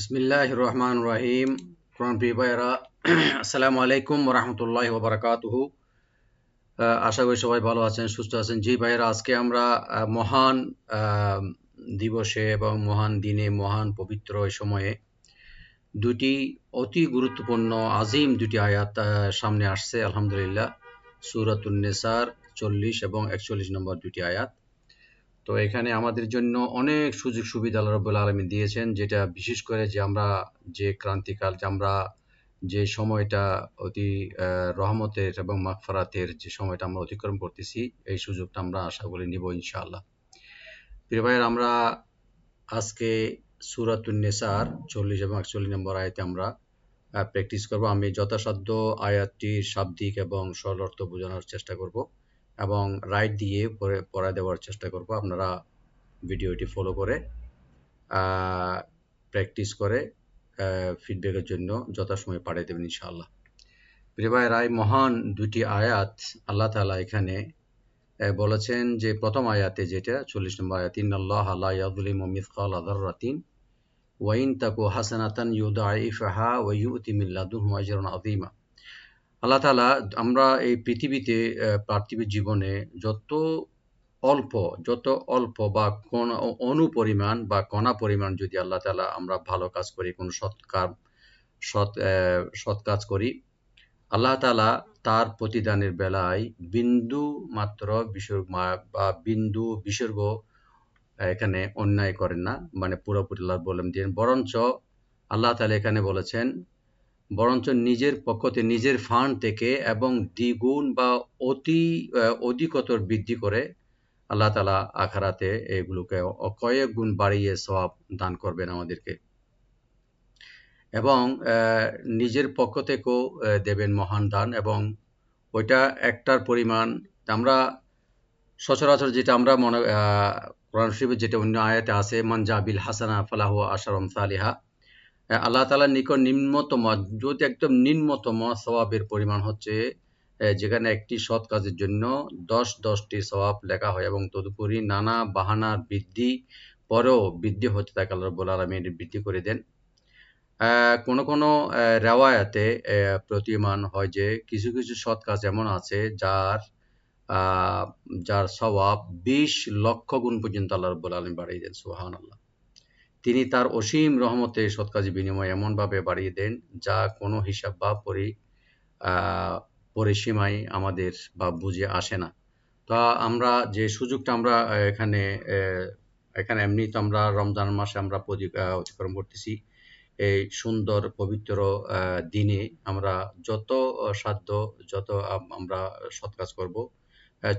বিসমিল্লাহির রহমানির রহিম। কোরআন প্রিয় ভাইয়েরা, আসসালামু আলাইকুম ওয়া রাহমাতুল্লাহি ওয়া বারাকাতুহু। আশা করি সবাই ভালো আছেন, সুস্থ আছেন। জি ভাইয়েরা, আজকে আমরা মহান আহ, দিবসে এবং মহান দিনে, মহান পবিত্র এই সময়ে দুটি অতি গুরুত্বপূর্ণ আজিম দুটি আয়াত সামনে আসছে আলহামদুলিল্লাহ। সূরাতুন নিসার 40 এবং 41 নম্বর দুটি আয়াত। তো এখানে আমাদের জন্য অনেক সুযোগ সুবিধা আল্লাহ রাব্বুল আলামিন দিয়েছেন, যেটা বিশেষ করে যে আমরা যে ক্রান্তিকাল, যে আমরা যে সময়টা অতি রহমতের এবং মাগফিরাতের যে সময়টা আমরা অতিক্রম করতেছি, এই সুযোগটা আমরা আশা করি নিব ইনশাআল্লাহ। প্রিয় ভাইয়ের, আমরা আজকে সূরাতুন নিসার 40 এবং 41 নম্বর আয়াতে আমরা প্র্যাকটিস করব। আমি যথাসাধ্য আয়াতটির শাব্দিক এবং সরল অর্থ বোঝানোর চেষ্টা করব এবং রাইট দিয়ে পড়া দেওয়ার চেষ্টা করব। আপনারা ভিডিওটি ফলো করে প্র্যাকটিস করে ফিডব্যাকের জন্য যথাসময়ে পাঠিয়ে দেবেন ইনশাআল্লাহ। প্রিয় ভাইয়েরা, এই মহান দুটি আয়াত আল্লাহ তাআলা এখানে বলেছেন যে প্রথম আয়াতে, যেটা 40 নম্বর আয়াত, ইন্নাল্লাহা লা ইয়াযলিমু মিসকালা যাররাতিন ওয়া ইন তাকু হাসানাতান ইউদাইফাহা ওয়া ইউতি মিন লাদুনহু আজরান আযীমা। আল্লাহ তাআলা, আমরা এই পৃথিবীতে পার্থিব জীবনে যত অল্প বা কোন অনুপরিমাণ বা কণা পরিমাণ যদি আল্লাহ তাআলা আমরা ভালো কাজ করি, কোনো সৎ কাজ করি, আল্লাহ তাআলা তার প্রতিদানের বেলায় বিন্দু মাত্র বিন্দু বিসর্গ এখানে অন্যায় করেন না, মানে পুরোপুরি আল্লাহ বলেন দিন। বরঞ্চ আল্লাহ তাআলা এখানে বলেছেন, বরঞ্চ নিজের পক্ষতে নিজের ফান্ড থেকে এবং দ্বিগুণ বা অধিকতর বৃদ্ধি করে আল্লাহ তাআলা আখিরাতে এগুলোকে কয়েক গুণ বাড়িয়ে সওয়াব দান করবেন আমাদেরকে, এবং নিজের পক্ষ থেকেও দেবেন মহান দান। এবং ওইটা একটার পরিমাণ আমরা সচরাচর যেটা আমরা কোরআন শরীফে যেটা অন্য আয়াতে আছে, মান জা বিল হাসানা ফালাহু আশারু আমসালিহা। আল্লাহ তাআলার নিকট নিম্নতম, যদি একদম নিম্নতম সওয়াবের পরিমাণ হচ্ছে, যেখানে একটি সৎ কাজের জন্য 10টি সওয়াব লেখা হয়, এবং তদুপরি নানা বাহানার পরেও বৃদ্ধি হতে থাকে, আল্লাহ রাব্বুল আলামিন বৃদ্ধি করে দেন। কোনো কোনো রেওয়ায়াতে প্রতীয়মান হয় যে কিছু কিছু সৎ কাজ এমন আছে যার সওয়াব 20 লক্ষ গুণ পর্যন্ত আল্লাহ রাব্বুল আলামিন বাড়িয়ে দেন। সুবহানাল্লাহ। তিনি তার অসীম রহমতে সৎ কাজের বিনিময় এমনভাবে বাড়িয়ে দেন, যা কোনো হিসাব বা পরিসীমায় আমাদের বা বুঝে আসে না। তো আমরা যে সুযোগটা আমরা এখানে এমনি তো আমরা রমজান মাসে আমরা অতিক্রম করতেছি। এই সুন্দর পবিত্র দিনে আমরা যত সাধ্য যত আমরা সৎ কাজ করব।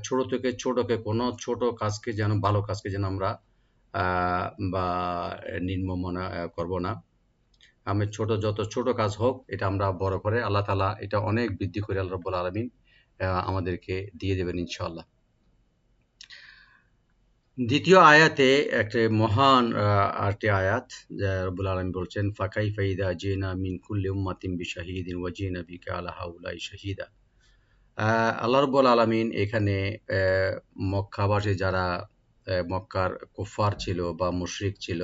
ছোট থেকে ছোটকে কোনো ছোট কাজকে যেন, ভালো কাজকে যেন আমরা বা নিম্ন মনে করব না। আমি যত ছোট কাজ হোক, এটা আমরা বড় করে আল্লাহ তাআলা এটা অনেক বৃদ্ধি করে আল্লাহ রাব্বুল আলামিন আমাদেরকে দিয়ে দেবেন ইনশাআল্লাহ। দ্বিতীয় আয়াতে একটা মহান আরেকটি আয়াত, রব্বুল আলামিন বলছেন, ফাকাইফা ইযা জিনা মিন কুল্লি উম্মাতিন বিশাহিদিন ওয়া জিনা বিকা আলা হাউলাই শাহিদা। আল্লাহ রাব্বুল আলামিন এখানে মক্কাবাসী যারা মক্কার কুফফার ছিল বা মুশরিক ছিল,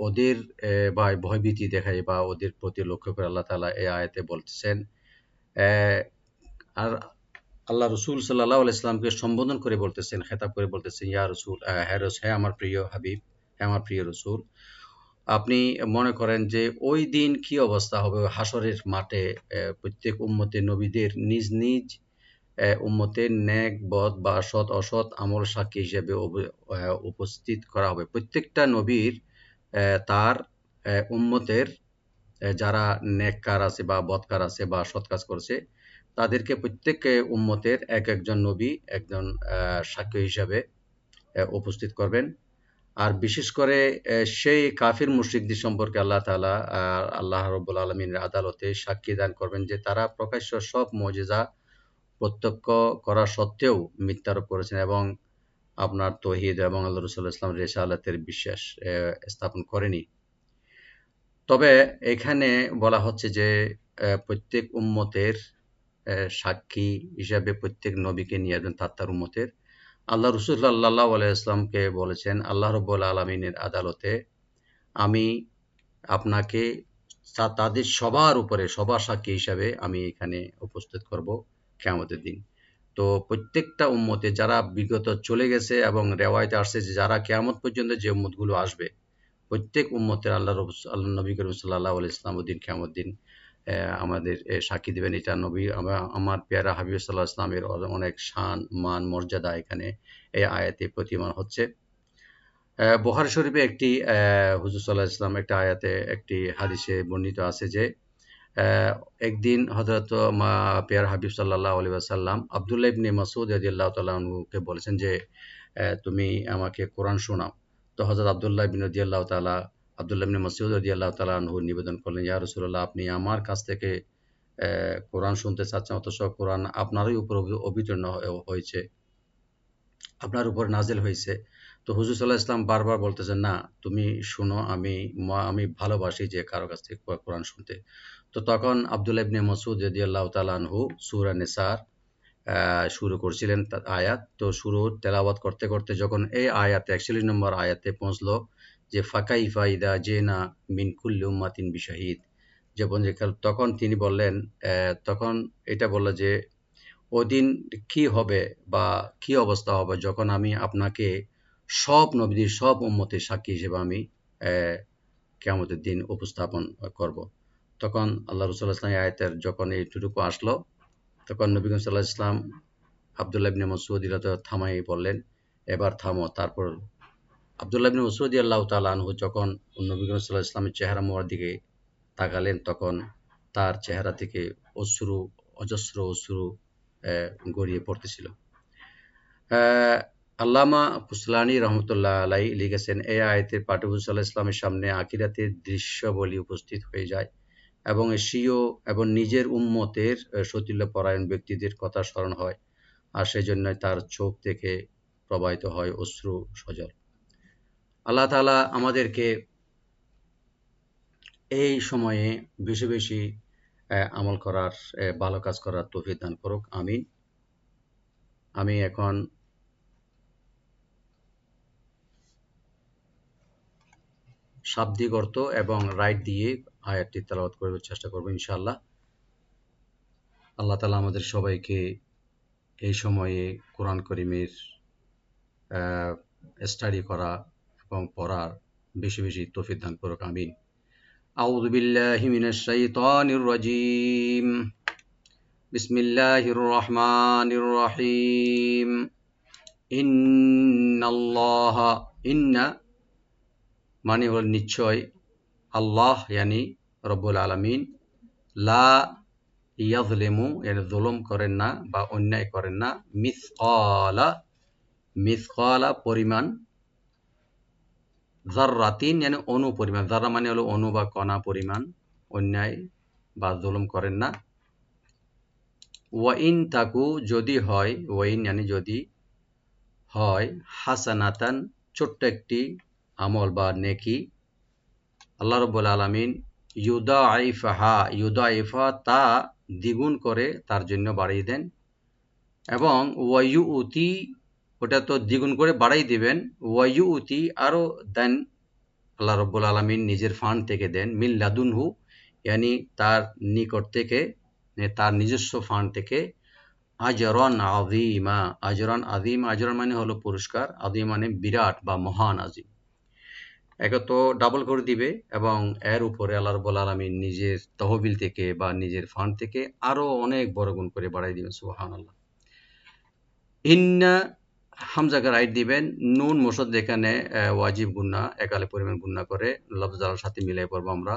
ওদের বা ভয়ভীতি দেখায় বা ওদের প্রতি লক্ষ্য করে আল্লাহ তাআলা এই আয়াতে বলতেছেন, আর আল্লাহ রসুল সাল্লাল্লাহু আলাইহি ওয়াসাল্লামকে সম্বোধন করে বলতেছেন, খেতাব করে বলতেছেন, ইয়া রসুল, হ্যাঁ আমার প্রিয় হাবিব, হ্যাঁ আমার প্রিয় রসুল, আপনি মনে করেন যে ওই দিন কি অবস্থা হবে হাসরের মাঠে। প্রত্যেক উম্মতের নবীদের নিজ নিজ উম্মতের নেক বদ বা সৎ অসৎ আমল সাক্ষী হিসেবে উপস্থিত করা হবে। প্রত্যেকটা নবীর তার উম্মতের যারা নেককার আছে বা বদকার আছে বা সৎ কাজ করছে, তাদেরকে প্রত্যেক উম্মতের একজন নবী একজন সাক্ষ্য হিসাবে উপস্থিত করবেন। আর বিশেষ করে সেই কাফির মুশরিকদের সম্পর্কে আল্লাহ তাআলা আল্লাহ রাব্বুল আলামিনের আদালতে সাক্ষী দান করবেন যে তারা প্রকাশ্য সব মুজিজা প্রত্যক্ষ করা সত্ত্বেও মিথ্যারোপ করেছেন এবং আপনার তৌহিদ এবং আল্লাহ রাসূল সাল্লাল্লাহু আলাইহি ওয়াসাল্লামের রিসালাতের বিশ্বাস স্থাপন করেনি। তবে এখানে বলা হচ্ছে যে প্রত্যেক উম্মতের সাক্ষী হিসাবে প্রত্যেক নবীকে নিয়ে আসবেন তার উম্মতের। আল্লাহ রসুল সাল্লাল্লাহু আলাইহি ওয়াসাল্লামকে বলেছেন, আল্লাহ রাব্বুল আলামিনের আদালতে আমি আপনাকে তাদের সবার উপরে সবার সাক্ষী হিসাবে আমি এখানে উপস্থিত করব কিয়ামতের দিন। তো প্রত্যেকটা উম্মতে যারা বিগত চলে গেছে এবং রেওয়ায়তে আসছে যে যারা কিয়ামত পর্যন্ত যে উম্মতগুলো আসবে প্রত্যেক উম্মতের আল্লাহ নবী করিম সাল্লাল্লাহু আলাইহি ওয়াসাল্লাম ওদিন কিয়ামত দিন আমাদের সাক্ষী দিবেন। এটা নবী আমার পেয়ারা হাবিব সাল্লাল্লাহু আলাইহি ওয়াসাল্লামের অনেক শান মান মর্যাদা এখানে এই আয়াতে প্রতিমান হচ্ছে। বুখারী শরীফে একটি হুজুর সাল্লাল্লাহু আলাইহি ওয়াসাল্লাম একটা আয়াতে একটি হাদিসে বর্ণিত আছে যে একদিন হযরত পেয়ারা হাবিব সাল্লাল্লাহু আলাইহি ওয়াসাল্লাম আব্দুল্লাহ ইবনে মাসউদ রাদিয়াল্লাহু তাআলা আনহুকে বলেছেন যে তুমি আমাকে কোরআন শোনাও। তো হযরত আব্দুল্লাহ ইবনে মাসউদ রাদিয়াল্লাহু তাআলা আনহু নিবেদন করলেন, ইয়া রাসূলুল্লাহ, আপনি আমার কাছ থেকে কোরআন শুনতে চাচ্ছেন, অথচ কোরআন আপনারই উপর অবতীর্ণ হয়েছে, আপনার উপর নাজিল হয়েছে। তো হুজুর সাল্লাল্লাহু আলাইহি ওয়াসাল্লাম বারবার বলতেছেন, না তুমি শুনো, আমি ভালোবাসি যে কারো কাছ থেকে কোরআন শুনতে। তো তখন আব্দুল্লাহ ইবনে মাসউদ রাদিয়াল্লাহু তাআলা আনহু সূরা নিসার শুরু করছিলেন আয়াত। তো শুরু তেলাওয়াত করতে করতে যখন এই আয়াতে ৪১ নম্বর আয়াতে পৌঁছলো যে ফাকাইফা ইদা জিনা মিন কুল্লি উম্মাতিন বিশাহিদ, তখন তিনি বললেন, তখন এটা বলল যে ওদিন কি হবে বা কি অবস্থা হবে যখন আমি আপনাকে সব নবীদের সব উম্মতের সাক্ষী হিসেবে আমি কিয়ামতের দিন উপস্থাপন করব। তখন আল্লাহ রাসূল সাল্লাল্লাহু আলাইহি ওয়াসাল্লাম আয়াতের যখন এইটুকু আসলো, তখন নবী করিম সাল্লাল্লাহু আলাইহি ওয়াসাল্লাম আব্দুল্লাহ ইবনে মাসউদ রাদিয়াল্লাহু থামাই বললেন, এবার থামো। তারপর আব্দুল্লাহ ইবনে মাসউদ রাদিয়াল্লাহু তাআলা আনহু যখন নবী করিম সাল্লাল্লাহু আলাইহি ওয়াসাল্লামের চেহারা মোবারক দিকে তাকালেন, তখন তার চেহারা থেকে অজস্র অশ্রু গড়িয়ে পড়তেছিল। আল্লামা কুসলানী রহমতুল্লাহ আলাই লিখেছেন, এই আয়াতের পাঠে হুজুর সাল্লাল্লাহু আলাইহি ওয়াসাল্লামের সামনে আখিরাতের দৃশ্যাবলী উপস্থিত হয়ে যায় এবং স্বীয় এবং নিজের উম্মতের সৌতুল্যপরায়ণ ব্যক্তিদের কথা স্মরণ হয়, আর সেজন্যই তার চোখ থেকে প্রবাহিত হয় অশ্রু সজল। আল্লাহ তাআলা আমাদেরকে এই সময়ে বেশি বেশি আমল করার, ভালো কাজ করার তৌফিক দান করুক, আমিন। আমি এখন শাব্দিক অর্থ এবং রাইট দিয়ে আয়াতটি তেলাওয়াত করার চেষ্টা করব ইনশাআল্লাহ। আল্লাহ তাআলা আমাদের সবাইকে এই সময়ে কোরআন কারীমের স্টাডি করা এবং পড়ার বেশি বেশি তৌফিক দান করুক, আমিন। আউযু বিল্লাহি মিনাশ শাইতানির রাজীম। বিসমিল্লাহির রহমানির রহিম। ইন্নাল্লাহা, ইন্না মানে হল নিশ্চয়, আল্লাহ ইয়ানি রব্বুল আলামিন, লা ইয়াজলিমু এর জুলুম করেন না বা অন্যায় করেন না, মিসকালা, মিসকালা পরিমাণ, যাররাতিন yani অণু পরিমাণ, যারা মানে হলো অণু বা কণা পরিমাণ অন্যায় বা জুলুম করেন না। ওয়াইন তাকু যদি হয়, ওয়াইন yani যদি হয়, হাসানাতান ছোট্ট একটি আমল বা নেকি, আল্লাহ রাব্বুল আলামিন ইউদাইফাহা, ইউদাইফা তা দ্বিগুণ করে তার জন্য বাড়িয়ে দেন, এবং ওয়াইউতি ওটা তো দ্বিগুণ করে বাড়াই দিবেন, ওয়াইউতি আরো দেন আল্লাহ রাব্বুল আলামিন নিজের ফান্ড থেকে দেন, মিন লাদুনহু yani তার নিকট থেকে, তার নিজস্ব ফান্ড থেকে, আজরান আযীমা, আজরান আযীম, আজরান মানে হলো পুরস্কার, আযীম মানে বিরাট বা মহান, আযীম একে তো ডাবল করে দিবে, এবং এর উপরে আল্লাহ রাব্বুল আলামিন নিজের তহবিল থেকে বা নিজের ফান্ড থেকে আরো অনেক বড় গুণ করে বাড়াই দিবেন, সুবহানাল্লাহ। ইন্না হামজাকে রাইট দিবেন, নুন মুসাদ্দ এখানে ওয়াজিব গুন্না, একালে পরিমাণ গুন্না করে লফজার সাথে মিলাই পড়বো আমরা।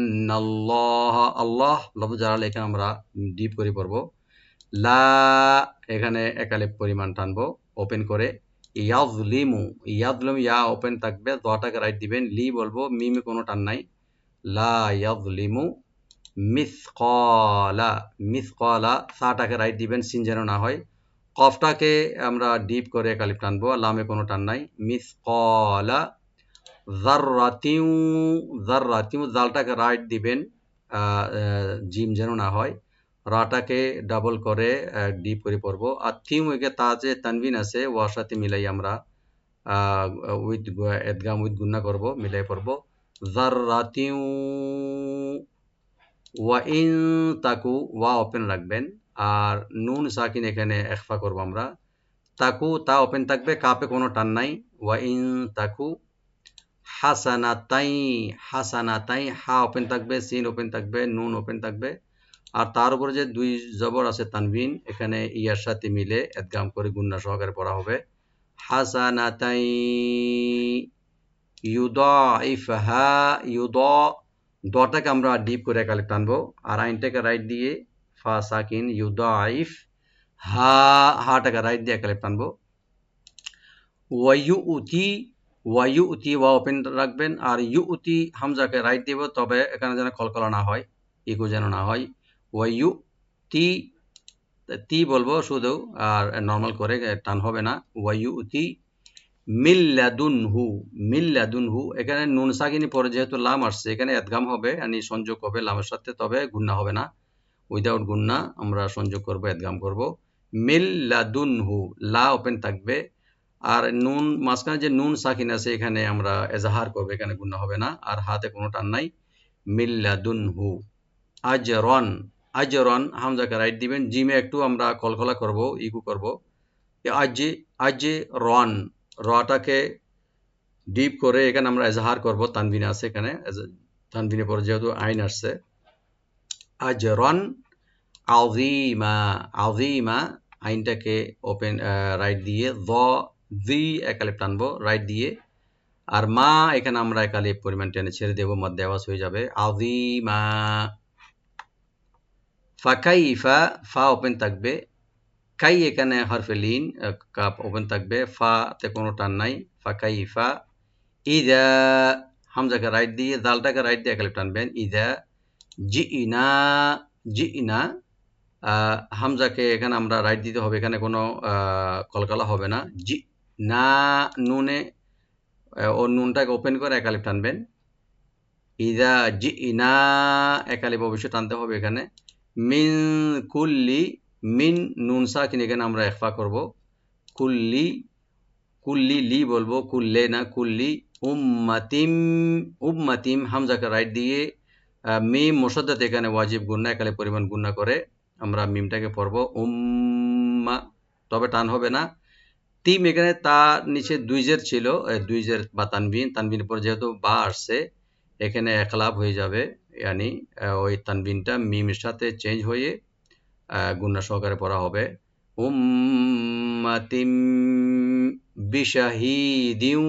ইন্নাল্লাহ, আল্লাহ লফজাল এখানে আমরা ডিপ করে পড়বো। লা এখানে একালে পরিমাণ টানবো ওপেন করে। ইয়াজলিমু, ইয়াজলিমু ইয়া ওপেন থাকবে, দটাকে রাইট দিবেন, লি বলবো, মিমে কোনো টান নাই। লা ইয়াজলিমু মিসকালা, মিসকালা সাটাকে রাইট দিবেন, সিন যেন না হয়। কফটাকে আমরা ডিপ করে কালিফ টানবো, লামে কোনো টান নাই। মিসকালা যাররাতিউ, যাররাতিউ জালটাকে রাইট দিবেন, জিম যেন না হয়। রাটাকে ডাবল করে ডিপ করে পড়বো। আর থিউ একে তাজে তানবিন আছে, ওয়ার সাথে মিলাই আমরা উইথ এদগাম উইথ গুন্না করব, মিলাই পড়ব। যাররাতিউ, ওয়া ইন তাকু, ওয়া ওপেন রাখবেন, আর নুন সাকিন এখানে ইখফা করব আমরা। তাকু, তা ওপেন থাকবে, কাপে কোনো টান নাই। ওয়া ইন তাকু হাসানাতাই, হাসানাতাই, হা ওপেন থাকবে, সিন ওপেন থাকবে, নুন ওপেন থাকবে। আর তার উপরে যে দুই জবর আছে তানবিন, এখানে ইয়ার সাথে মিলে এদগাম করে গুন্না সহকারে পড়া হবে। হাসানাতাই ইউদাইফহা, দটাকে আমরা ডিপ করে একালে টানবো, আর আইনটাকে রাইট দিয়ে ফা সাকিন ইউদাইফ, হাটাকে রাইট দিয়ে একালে টানবো। ওয়াইউতি, ওয়াইউতি, ওয়া ওপেন রাখবেন, আর ইউতি হামজাকে রাইট দিব, তবে এখানে যেন কলকলা না হয়, ইকো যেন না হয়। ওয়াইউতি, তি বলবো শুধু, আর নর্মাল করে, টান হবে না। ওয়াইউতি মিল্লাদুনহু, মিল্লাদুনহু, এখানে নুন সাকিনি পরে যেহেতু লাম আসছে, এখানে এদগাম হবে, yani সংযোগ হবে লামের সাথে, তবে গুন্না হবে না। উইদাউট গুন্না আমরা সংযোগ করব, এদগাম করব। মিল্লাদুনহু, লা ওপেন থাকবে, আর নুন মাঝখানে যে নুন সাকিন আছে এখানে আমরা এজাহার করব, এখানে গুন্না হবে না, আর হাতে কোনো টান নাই। মিল্লাদুনহু। আজরন, আজরন হামজাকে রাইট দিবেন, জিমে একটু আমরা কলকলা করব, ইকু করব। আজে, আজে রন, রটাকে ডিপ করে এখানে আমরা এজাহার করব, তানবিন আছে এখানে, তানবিনের পরে যেহেতু আইন আসছে। আজরন আযীমা, আযীমা, আইনটাকে ওপেন রাইট দিয়ে, দি একালিপ টানবো রাইট দিয়ে, আর মা এখানে আমরা একালিপ পরিমাণ টেনে ছেড়ে দেবো, মধ্যে আওয়াজ হয়ে যাবে আযীমা। ফাকাইফা, ফা ওপেন থাকবে, কাই এখানে হরফে লিন, কাপ ওপেন থাকবে, ফাতে কোনো টান নাই। ফাকাইফা ইদা, হামজাকে রাইট দিয়ে, দালটাকে রাইট দিয়ে একালিপ টানবেন। ইদা জিইনা, জিইনা, হামজাকে এখানে আমরা রাইট দিতে হবে, এখানে কোনো কলকলা হবে না। জি না, নুনে ও নুনটাকে ওপেন করে একালিপ টানবেন। ইদা জিইনা, একালিপ অবশ্যই টানতে হবে এখানে। মিন কুল্লি, মিন নুন সাকিন এখানে আমরা ইখফা করব। কুল্লি, কুল্লি, লি বলবো, কুল্লে না, কুল্লি। উম্মাতিম, উম্মাতিম, হামজাকে রাইট দিয়ে, মিম মুশাদ্দাদ এখানে ওয়াজিব গুন্না, একালে পরিমাণ গুন্না করে আমরা মিমটাকে পড়ব। উম্মা, তবে টান হবে না। তিম এখানে তার নিচে দুই জের ছিল, দুই জের বা তানবিন, তানবিনের পর যেহেতু বা আসছে এখানে একলাপ হয়ে যাবে, yani ওই তানবিনটা মিমের সাথে চেঞ্জ হয়ে গুন্না সহকারে পড়া হবে। উম্মাতিম বিশাহিদিউ,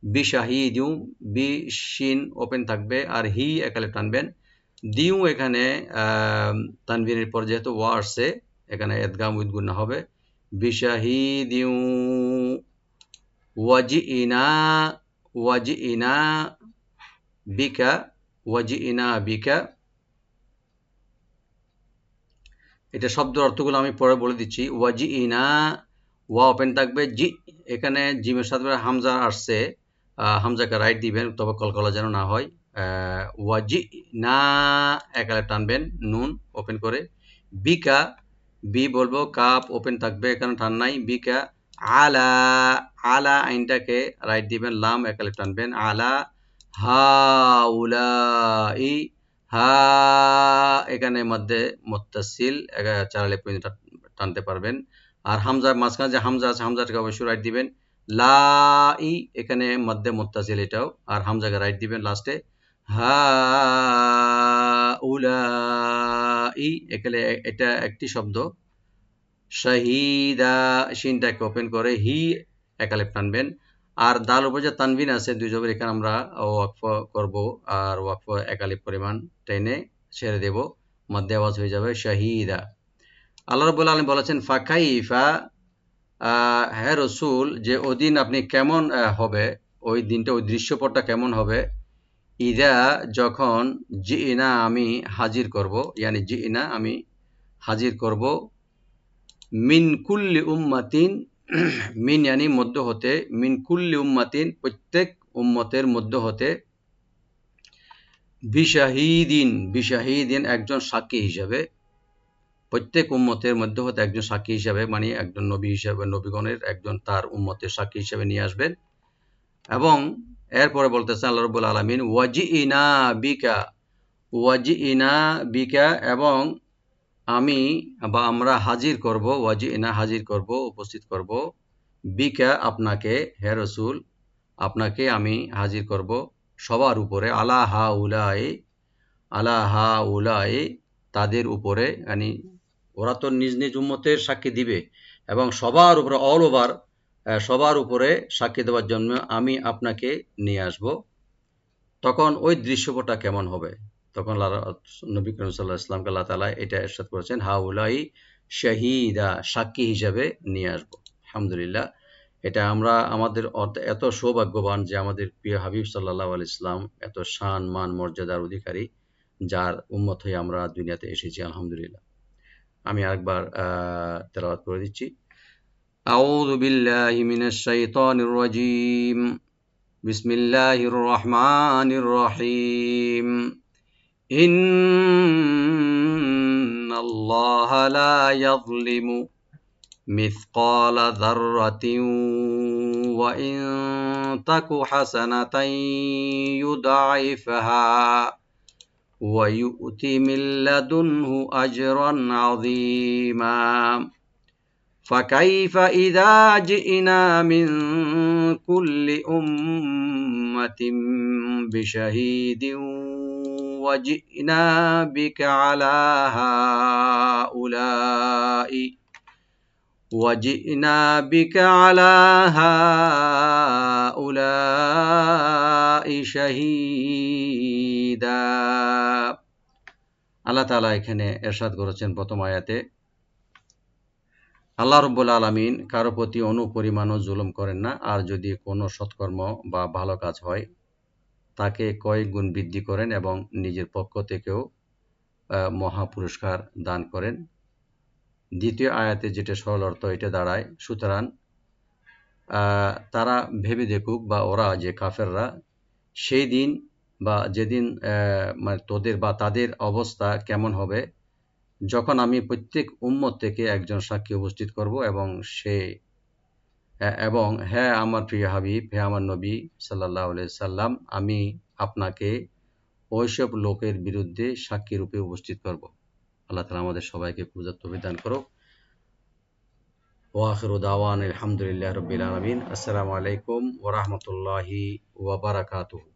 বিশাহিদিউ, বিশিন ওপেন থাকবে, আর হি একালে টানবেন। দিউ এখানে তানবিনের পর যেহেতু ওয়া আসছে এখানে এদগাম উইথ গুন্না হবে। বিশাহিদিউ ওয়াজিইনা, ওয়াজিইনা বিকা, ওয়াজিইনা বিকা। এটা শব্দের অর্থগুলো আমি পরে বলে দিচ্ছি। ওয়াজিইনা, ওয়া ওপেন থাকবে, জি এখানে জিমের সাথে হামজা আসছে, হামজাকে রাইট দিবেন, তবে কলকলা যেন না হয়। ওয়াজিনা একালে টানবেন, নুন ওপেন করে। বিকা, বি বলবো, কাপ ওপেন থাকবে, এখানে টান নাই। বিকা আলা, আলা আইনটাকে রাইট দিবেন, লাম একালে টানবেন। আলা হাউলাই, হা এখানে মধ্যে মুত্তাসিল, চারালে পর্যন্ত টানতে পারবেন। আর হামজা মাঝখানে যে হামজা আছে হামজাটাকে অবশ্যই রাইট দিবেন। লাই এখানে মধ্যে মুত্তাসিল এটাও, আর হামজাকে রাইট দিবেন লাস্টে। হাউলাই, এখানে এটা একটি শব্দ। শাহিদা, শিনটাকে ওপেন করে হি একালিপ টানবেন। আর দাল উপর যে তানবিন আছে দুই জবর, এখানে আমরা ওয়াকফ করব, আর ওয়াকফ একালিপ পরিমাণ টেনে ছেড়ে দেব, মধ্যে আওয়াজ হয়ে যাবে শাহিদা। আল্লাহ রাব্বুল আলামিন বলেছেন ফাকাইফা, হে রসুল, যে ওই দিন আপনি কেমন হবে, ওই দিনটা, ওই দৃশ্যপটটা কেমন হবে। ইদা যখন, জিইনা আমি হাজির করব, yani জিইনা আমি হাজির করব, মিন কুল্লি উম্মাতিন, মিন yani মধ্য হতে, মিন কুল্লি উম্মাতিন প্রত্যেক উম্মতের মধ্য হতে, বিশাহিদিন, বিশাহিদিন একজন সাক্ষী হিসাবে, প্রত্যেক উম্মতের মধ্যে হতে একজন সাক্ষী হিসাবে, মানে একজন নবী হিসাবে, নবীগণের একজন তার উম্মতের সাক্ষী হিসাবে নিয়ে আসবেন। এবং এরপরে বলতেছেন আল্লাহ রাব্বুল আলামিন ওয়াজিইনা বিকা, ওয়াজিইনা বিকা, এবং আমি বা আমরা হাজির করব, ওয়াজিইনা হাজির করব, উপস্থিত করব, বিকা আপনাকে, হে রাসূল আপনাকে আমি হাজির করব সবার উপরে, আলা হাউলাই, আলা হাউলাই তাদের উপরে, মানে ওরা তো নিজ নিজ উম্মতের সাক্ষী দিবে, এবং সবার উপরে, অল ওভার সবার উপরে সাক্ষী দেওয়ার জন্য আমি আপনাকে নিয়ে আসব। তখন ওই দৃশ্যপটটা কেমন হবে? তখন নবী করিম সাল্লাল্লাহু আলাইহি ওয়াসাল্লামকে আল্লাহ তাআলা এটা ইরশাদ করেছেন, হাউলাই শাহীদা, সাক্ষী হিসাবে নিয়ে আসব। আলহামদুলিল্লাহ, এটা আমরা আমাদের এত সৌভাগ্যবান যে আমাদের প্রিয় হাবিব সাল্লাল্লাহু আলাইহি ওয়াসাল্লাম এত শান মান মর্যাদার অধিকারী, যার উম্মত হয়ে আমরা দুনিয়াতে এসেছি। আলহামদুলিল্লাহ। আমি আরেকবার তেলাওয়াত করে দিচ্ছি। আউযু বিল্লাহি মিনাশ শাইতানির রাজীম। বিসমিল্লাহির রহমানির রহিম। ইন্নাল্লাহা লা ইয়াযলিমু মিসকালা যাররাতিন ওয়া ইন তাকু হাসানাতান ইউদাইফহা ওয়া ইউ'তি মিন লাদুনহু আজরান আযীমা। فكيف إذا جئنا من كل أمة بشهيد وجئنا بك على هؤلاء وجئنا بك على هؤلاء شهيدا। আল্লাহ তাআলা এখানে ইরশাদ করেছেন প্রথম আয়াতে, আল্লাহ রাব্বুল আলামিন কারো প্রতি অনুপরিমাণও জুলুম করেন না, আর যদি কোনো সৎকর্ম বা ভালো কাজ হয় তাকে কয়েক গুণ বৃদ্ধি করেন এবং নিজের পক্ষ থেকেও মহা পুরস্কার দান করেন। দ্বিতীয় আয়াতে যেটা সরল অর্থ এটা দাঁড়ায়, সুতরাং তারা ভেবে দেখুক, বা ওরা যে কাফেররা, সেই দিন বা যেদিন মানে তোদের বা তাদের অবস্থা কেমন হবে যখন আমি প্রত্যেক উম্মত থেকে একজন সাক্ষী উপস্থিত করব, এবং হে আমার প্রিয় হাবিব, হে আমার নবী সাল্লাল্লাহু আলাইহি সাল্লাম, আমি আপনাকে ওইসব লোকের বিরুদ্ধে সাক্ষী রূপে উপস্থিত করব। আল্লাহ তাআলা আমাদের সবাইকে বুঝার তৌফিক দান করুক। ওয়া আখিরু দাওয়ানা আলহামদুলিল্লাহি রাব্বিল আলামিন। আসসালামু আলাইকুম ওয়া রাহমাতুল্লাহি ওয়া বারাকাতুহু।